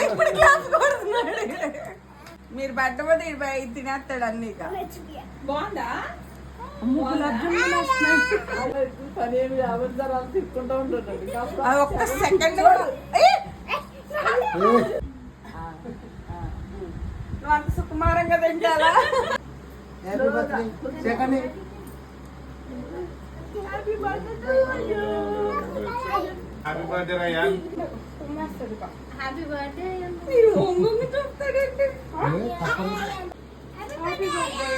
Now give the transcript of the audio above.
ఇప్పుడు క్లాస్ కొడుతున్నాడు. మీరు పట్టబోతే తినేస్తాడు అన్ని. బాగుందా? ఒక్క సెకండ్ నువ్వు అంత సుకుమారంగా తింటాలా? Happy birthday Ryan. Happy birthday. చూస్తాడంటే హ్యాపీ బర్త్డే.